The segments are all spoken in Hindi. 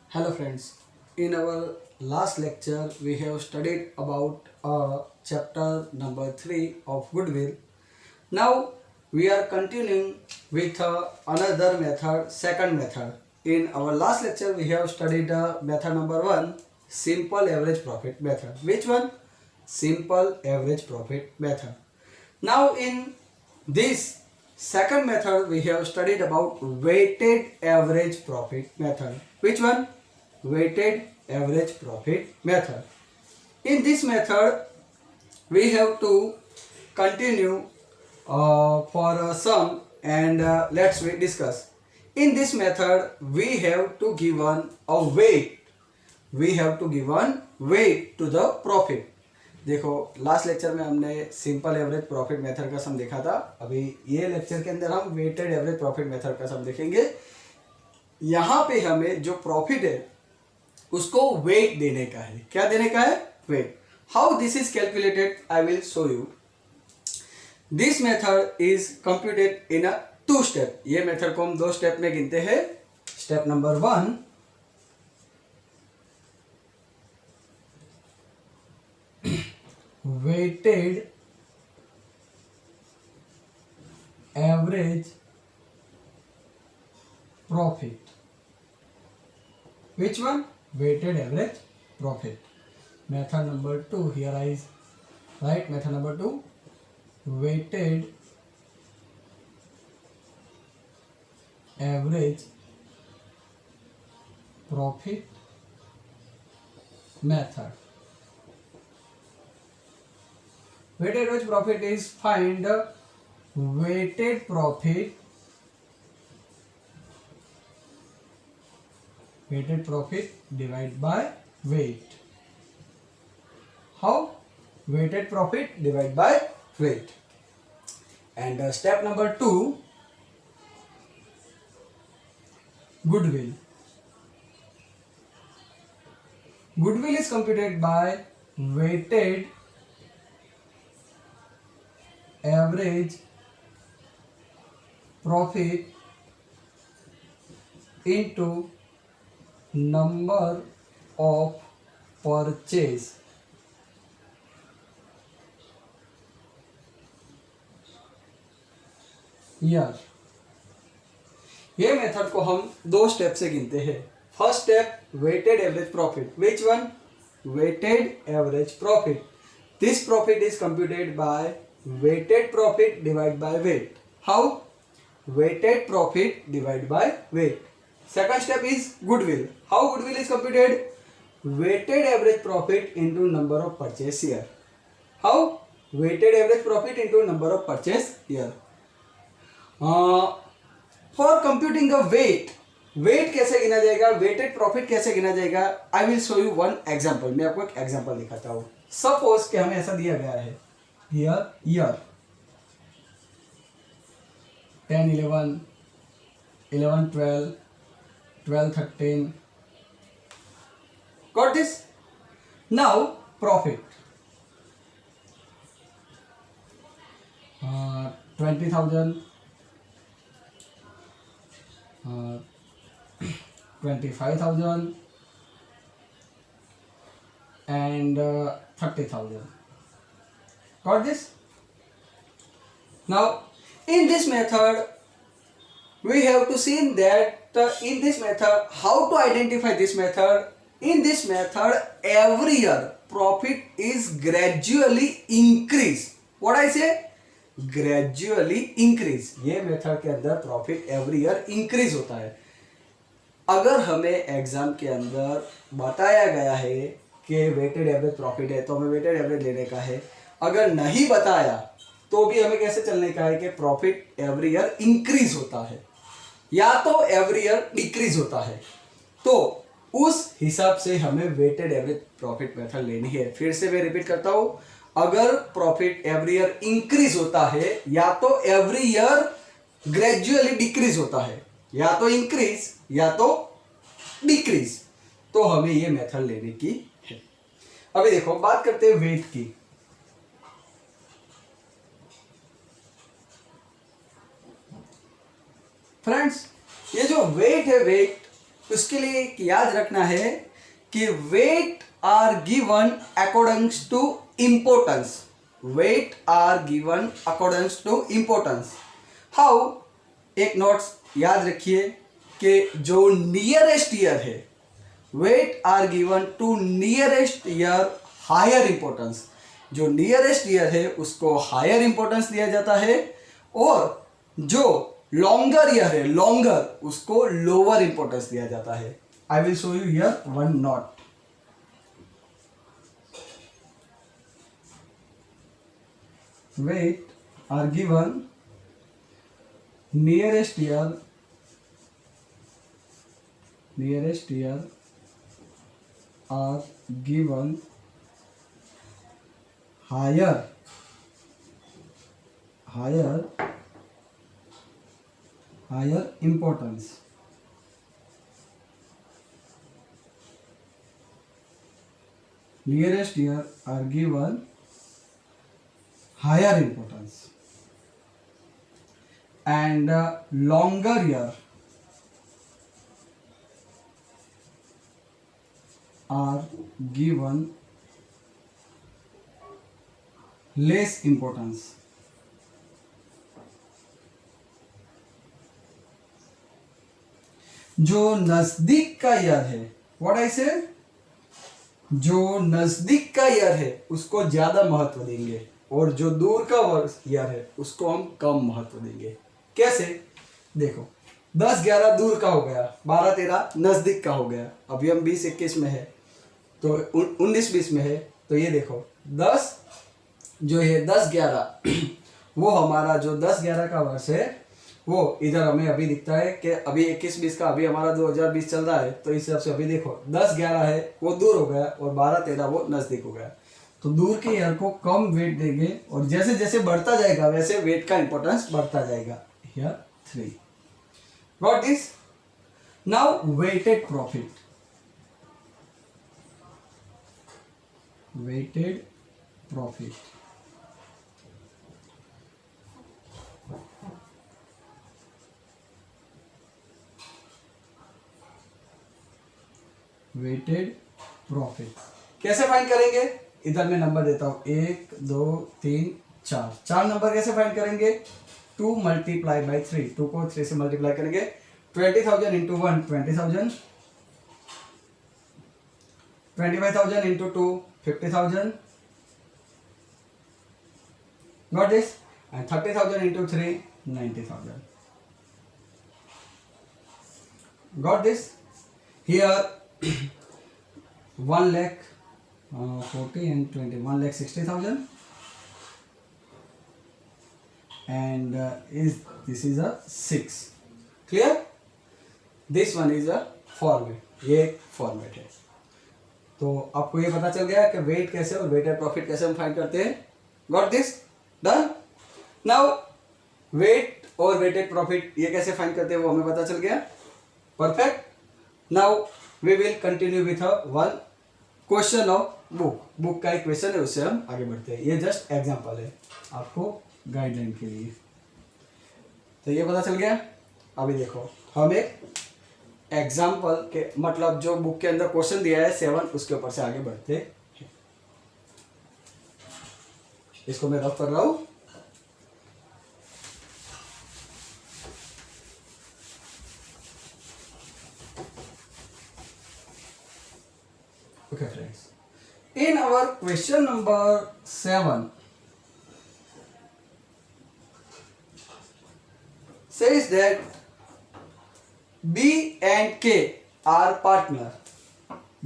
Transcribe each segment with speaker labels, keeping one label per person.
Speaker 1: Hello friends, in our last lecture we have studied about chapter number 3 of goodwill. Now we are continuing with another method, second method. In our last lecture we have studied method number 1, simple average profit method. Which one? Simple average profit method. Now in this second method we have studied about weighted average profit method. Which one? Weighted average profit method. In this method we have to continue for a sum and let's discuss. In this method we have to given a weight. We have to given weight to the profit. देखो लास्ट लेक्चर में हमने सिंपल एवरेज प्रॉफिट मेथड का सम देखा था। अभी ये लेक्चर के अंदर हम वेटेड एवरेज प्रॉफिट मेथड का सम देखेंगे। यहाँ पे हमें जो प्रॉफिट है उसको वेट देने का है। क्या देने का है? Wait. How this is calculated I will show you. This method is computed in a 2 step. ये मेथड को हम 2 स्टेप में गिनते हैं। Step number 1, weighted average profit. Which one? Weighted average profit. Method number 2, here I write method number 2, weighted average profit method. Weighted average profit is find weighted profit divided by weight. How? Weighted profit divided by weight. And step number 2, goodwill. Goodwill is computed by weighted average profit into number of purchase. year. ये मेथड को हम 2 स्टेप से गिनते हैं। First step, weighted average profit. Which one? Weighted average profit. This profit is computed by weighted profit divided by weight. How? Weighted profit divided by weight. Second step is goodwill. How goodwill is computed? Weighted average profit into number of purchase year. How? Weighted average profit into number of purchase year. For computing a weight, weight कैसे गिना जाएगा, weighted profit कैसे गिना जाएगा, I will show you one example. मैं आपको एक एग्जाम्पल दिखाता हूँ. सपोज कि हमें ऐसा दिया गया है year 10 11 11 12 12 13. Got this? Now profit 20,000 25,000 and 30,000. Got this? Now in this method we have to see that in this method how to identify this method. In this method every year profit is gradually increase. What I say? Gradually increase. ये मेथड के अंदर प्रॉफिट एवरी ईयर इंक्रीज होता है. अगर हमें एग्जाम के अंदर बताया गया है कि वेटेड एवरेज प्रॉफिट है तो हमें वेटेड एवरेज लेने का है. अगर नहीं बताया तो भी हमें कैसे चलने का है कि प्रॉफिट एवरी ईयर इंक्रीज होता है या तो एवरी ईयर डिक्रीज होता है. तो उस हिसाब से हमें वेटेड एवरेज प्रॉफिट मेथड लेनी है. फिर से मैं रिपीट करता हूं, अगर प्रॉफिट एवरी ईयर इंक्रीज होता है या तो एवरी ईयर ग्रेजुअली डिक्रीज होता है, या तो इंक्रीज या तो डिक्रीज, तो हमें ये मेथड लेने की है. अभी देखो बात करते हैं वेट की. फ्रेंड्स ये जो वेट है, वेट उसके लिए एक याद रखना है कि weight are given accordings to importance. Weight are given accordings to importance. How? एक नोट्स याद रखिए कि जो नियरेस्ट ईयर है, weight are given to nearest year higher importance. जो नियरेस्ट ईयर है उसको हायर इंपॉर्टेंस दिया जाता है, और जो लॉन्गर ईयर है, लॉन्गर, उसको लोअर इंपॉर्टेंस दिया जाता है. I will show you here one note. Weight are given nearest year are given higher importance. Nearest year are given higher importance, and longer year are given less importance. जो नजदीक का ईयर है, व्हाट आई से, जो नजदीक का ईयर है उसको ज्यादा महत्व देंगे, और जो दूर का ईयर है उसको हम कम महत्व देंगे. कैसे? देखो, 10-11 दूर का हो गया, 12-13 नजदीक का हो गया. अभी हम 20-21 में है, तो 19-20 में है. तो ये देखो 10 जो है 10-11 वो हमारा जो 10-11 का वर्ष है वो इधर हमें अभी दिखता है कि अभी 21-20 का, अभी हमारा 2020 चल रहा है. तो इस हिसाब से अभी देखो 10-11 है वो दूर हो गया, और 12-13 वो नजदीक हो गया. तो दूर के ईयर को कम वेट देंगे, और जैसे जैसे बढ़ता जाएगा वैसे वेट का इंपॉर्टेंस बढ़ता जाएगा. Here 3. Got this? Now weighted profit. Weighted profit. Weighted profit कैसे फाइंड करेंगे? इधर मैं नंबर देता हूं, 1 2 3 4. 4 नंबर कैसे फाइंड करेंगे? 2 मल्टीप्लाई बाई 3. 2 को 3 से मल्टीप्लाई करेंगे. 20,000 into 1 20,000, 25,000 into 2 50,000. Got this? And 30,000 into 3 90,000. Got this? Here 1 lakh 40 and 20, 1,60,000, and this is a 6. Clear? This one is a format. ये एक फॉर्मेट है. तो आपको ये पता चल गया कि वेट कैसे और वेटेड प्रॉफिट कैसे हम फाइंड करते हैं. Got this? Done? Now weight और वेटेड प्रॉफिट ये कैसे फाइंड करते हैं वो हमें पता चल गया. Perfect. Now we will continue with one question of book. Book का एक क्वेश्चन है, उससे हम आगे बढ़ते हैं. ये जस्ट एग्जांपल है आपको गाइडलाइन के लिए. तो ये पता चल गया. अभी देखो हम एक एग्जांपल के मतलब जो बुक के अंदर क्वेश्चन दिया है 7, उसके ऊपर से आगे बढ़ते हैं. इसको मैं रफ कर रहा हूं. Okay friends, in our question number 7 says that B and K are partner.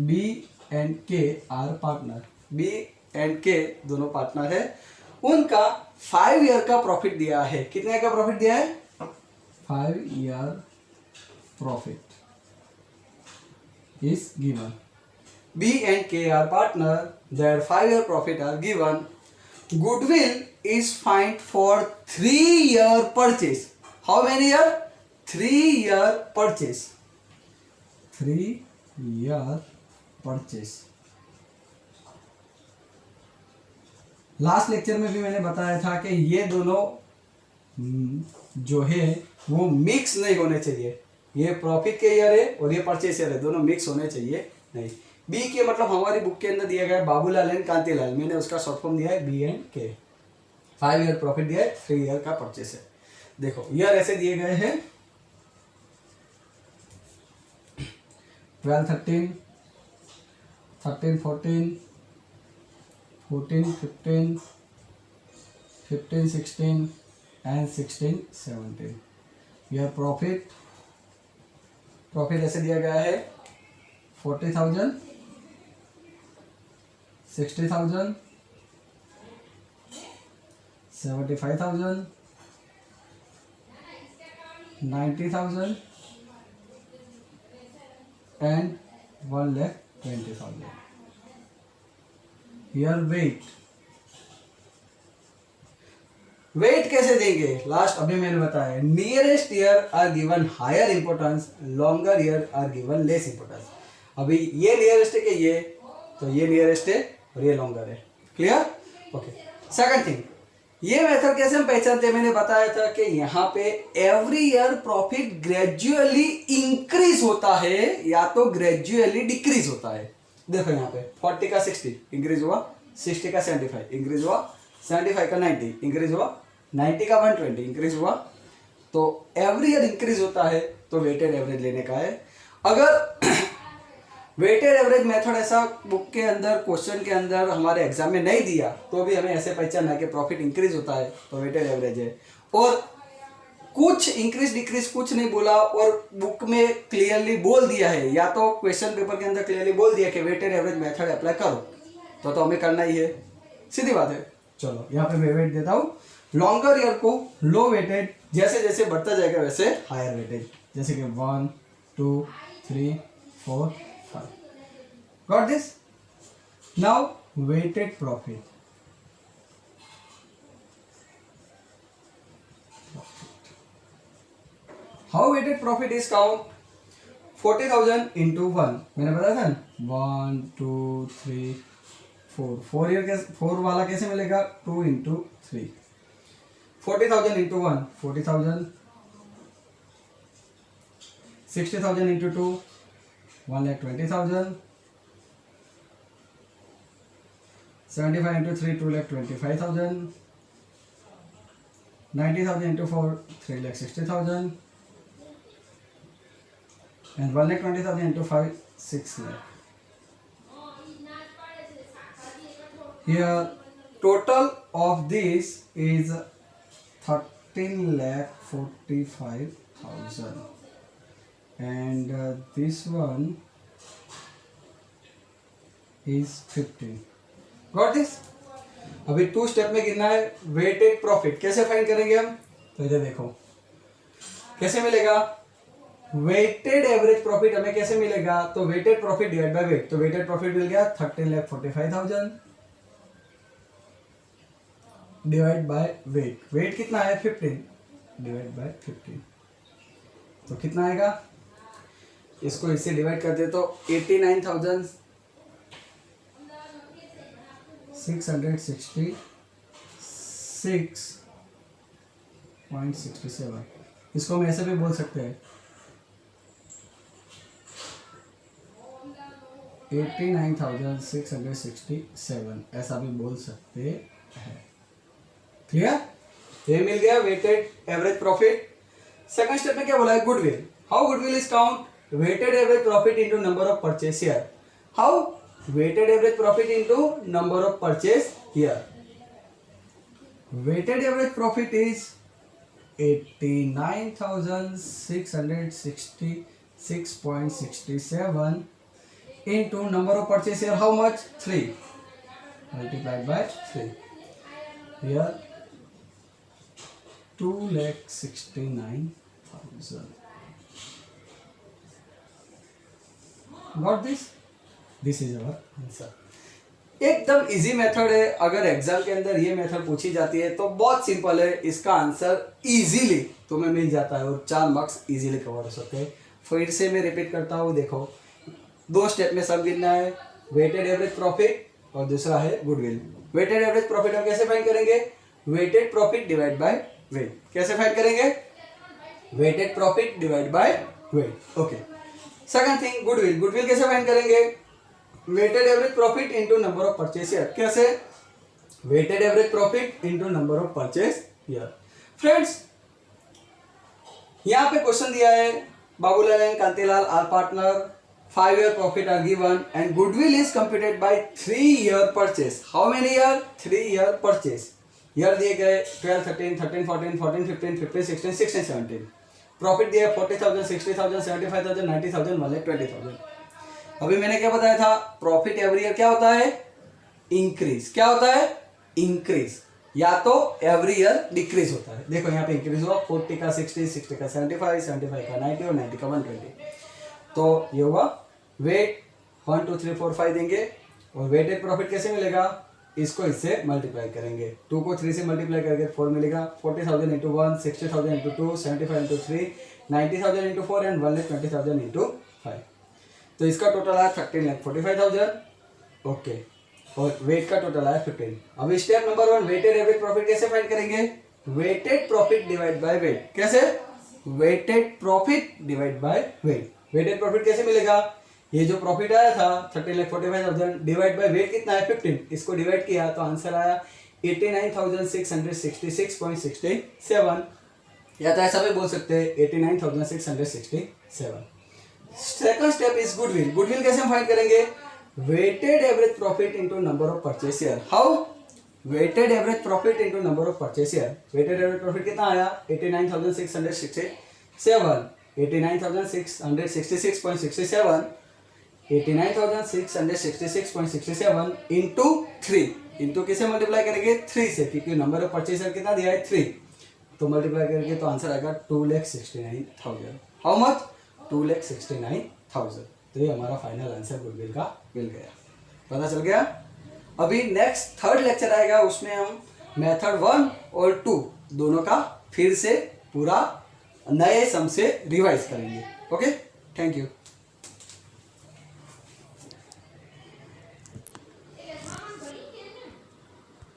Speaker 1: B and K are partner. B and K दोनों पार्टनर है. उनका 5 ईयर का प्रॉफिट दिया है. कितने का प्रॉफिट दिया है? 5 year profit is given. B and K are partner. Their 5 year profit are given. Goodwill is fined for 3 year purchase. How many year? 3 year purchase. 3 year purchase. Last lecture में भी मैंने बताया था कि ये दोनों जो है वो मिक्स नहीं होने चाहिए. ये प्रॉफिट के ईयर है और ये परचेस ईयर है, दोनों मिक्स होने चाहिए नहीं। बी के मतलब हमारी बुक के अंदर दिया गया है बाबूलाल एंड कांतिलाल, मैंने उसका शॉर्ट फॉर्म दिया है बी एंड के। 5 ईयर प्रॉफिट दिया है, 3 ईयर का परचेस है। देखो ईयर ऐसे दिए गए हैं 12, 13, 13, 14, 14, 15, 15, 16 एंड 16, 17। ईयर प्रॉफिट ऐसे दिया गया है 40,000, 60,000, 75,000, 90,000 and 1,20,000. Here वेट कैसे देंगे, लास्ट अभी मैंने बताया nearest year are given higher importance, longer year are given less importance. अभी ये नियरेस्ट है कि ये, तो ये नियरेस्ट है और ये लॉन्गर है। क्लियर? ओके। सेकंड थिंग, ये मेथड कैसे हम पहचानते हैं, मैंने बताया था कि यहाँ पे every year profit gradually increase होता है या तो ग्रेजुअली डिक्रीज होता है। देखो यहाँ पे 40 का 60 इंक्रीज हुआ, 60 का 75 इंक्रीज हुआ, 75 का 90 इंक्रीज हुआ, 90 का 120 इंक्रीज हुआ। तो एवरी ईयर इंक्रीज होता है तो वेटेड एवरेज लेने का है। अगर वेटेड एवरेज मेथड ऐसा बुक के अंदर क्वेश्चन के अंदर हमारे एग्जाम में नहीं दिया तो भी हमें ऐसे पहचानना है कि प्रॉफिट इंक्रीज होता है तो वेटेड एवरेज है, और कुछ इंक्रीज डिक्रीज कुछ नहीं बोला और बुक में क्लियरली बोल दिया है या तो क्वेश्चन पेपर के अंदर क्लियरली बोल दिया कि वेटेड एवरेज मेथड अप्लाई करो तो हमें करना ही है, सीधी बात है। चलो यहाँ पे मैं वेट देता हूँ, लॉन्गर ईयर को लो वेटेड, जैसे जैसे बढ़ता जाएगा वैसे हायर वेटेज, जैसे कि 1, 2, 3, 4, 5। Got this? Now weighted profit. How weighted profit is count? 40,000 into 1, मैंने बताया था ना 1, 2, 3, 4, 4 ईयर कैसे, 4 वाला कैसे मिलेगा 2 into 3, 40,000 into 1 40,000, 60,000 into 2 1,20,000, 75 into 3 2,25,000, 90,000 into 4 3,60,000 and 1,20,000 into 5 6 lakh. Here total of this is 13,45,000 and this one is 15. Got this? अभी 2 स्टेप में गिनना है। वेटेड प्रॉफिट कैसे फाइंड करेंगे हम, तो इधर देखो कैसे मिलेगा, वेटेड एवरेज प्रॉफिट हमें कैसे मिलेगा, तो weighted profit divide by weight, तो वेटेड प्रॉफिट मिल गया 13,45,000 डिवाइड बाय वेट, वेट कितना है 15 डिवाइड बाय 15, तो कितना आएगा, इसको इससे डिवाइड कर दे तो 89,666.67, इसको हम ऐसे भी बोल सकते हैं 89,667, ऐसा भी बोल सकते हैं। क्लियर? ये मिल गया weighted average profit. Second step में क्या बोला है, goodwill. How goodwill is count, weighted average profit into number of purchase year. How, weighted average profit into number of purchase year. Weighted average profit is 89,666.67 into number of purchase here, how much, 3 multiplied by 3, here 2,69,000. Got this? This is our answer. एकदम इजी मेथड है, अगर एग्जाम के अंदर ये मेथड पूछी जाती है तो बहुत सिंपल है, इसका आंसर इजीली तुम्हें मिल जाता है और 4 मार्क्स इजीली कवर हो सकते हैं। फिर से मैं रिपीट करता हूँ, देखो 2 स्टेप में सब गिनना है, वेटेड एवरेज प्रॉफिट और दूसरा है गुडविल। वेटेड एवरेज प्रॉफिट हम कैसे फाइंड करेंगे, weighted profit divide by weight. कैसे फाइंड करेंगे, weighted profit divide by weight. Okay, second thing goodwill. Goodwill कैसे फाइंड करेंगे? Weighted average profit into number of purchase year. कैसे? Weighted average profit into number of purchase year. Friends, यहाँ पे क्वेश्चन दिया है, Babulal and Kantilal are partner, 5 year profit are given and goodwill is computed by 3 year purchase. How many year? 3 year purchase. Year दिए गए 12, 13, 13, 14, 14, 15, 15, 16, 16, 17. प्रॉफिट दिया 40,000, 60,000, 75,000, 90,000, 1,20,000. अभी मैंने क्या बताया था? प्रॉफिट एवरी ईयर क्या होता है? इंक्रीज। क्या होता है? इंक्रीज। या तो एवरी ईयर डिक्रीज होता है। देखो यहाँ पे इंक्रीज हुआ, 40 का 60, 60 का 75, 75 का 90 और 90 का 120। तो ये हुआ वेट। 1 2 3 4 5 देंगे और वेटेड प्रॉफिट कैसे मिलेगा? इसको इससे मल्टीप्लाई करेंगे। 2 को 3 से मल्टीप्लाई करके 4 मिलेगा। 40,000 into 1, 60,000 into 2, 75 into 3, 90,000 into 4 and 1,20,000 into 5। तो इसका टोटल आया 13,45,000। ओके, और वेट का टोटल आया 15। अभी step number 1, weighted average profit कैसे फाइंड करेंगे? Weighted profit divide by weight. कैसे? Weighted profit divide by weight. Weighted profit कैसे मिलेगा? ये जो प्रॉफिट आया था 13,45,000 डिवाइड बाय वेट कितना है? 15। इसको डिवाइड किया तो आंसर आया 89,666.67, या तो ऐसा भी बोल सकते हैं 89,667। Second step is goodwill. Goodwill कैसे हम फाइंड करेंगे? Weighted average profit into number of purchase year. How? Weighted average profit into number of purchase year. Weighted average profit कितना आया? 89,667, 89,666.67, 89,666.67 इंटू 3। इंटू किसे मल्टीप्लाई करेंगे? 3 से, क्योंकि नंबर ऑफ परचेसर कितना दिया है? 3। तो मल्टीप्लाई करेंगे तो आंसर आएगा 2,69,000। How much? 2,69,000। तो ये हमारा फाइनल आंसर गुडविल का मिल गया। पता चल गया? अभी नेक्स्ट थर्ड लेक्चर आएगा, उसमें हम मेथड 1 और 2 दोनों का फिर से पूरा नए सम से रिवाइज करेंगे। Okay, thank you.